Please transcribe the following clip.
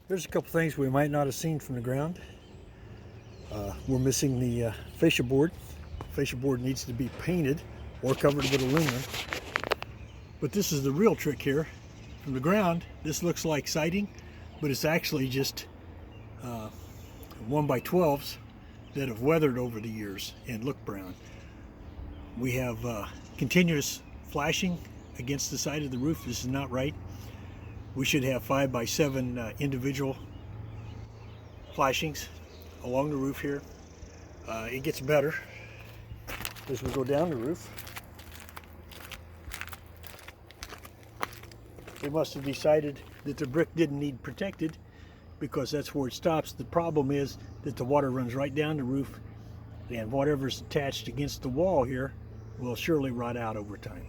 There's a couple things we might not have seen from the ground. We're missing the fascia board. Fascia board needs to be painted or covered with aluminum. But this is the real trick here. From the ground, this looks like siding, but it's actually just 1x12s that have weathered over the years and look brown. We have continuous flashing against the side of the roof. This is not right. We should have 5x7 individual flashings along the roof here. It gets better as we go down the roof. They must have decided that the brick didn't need protected because that's where it stops. The problem is that the water runs right down the roof, and whatever's attached against the wall here will surely rot out over time.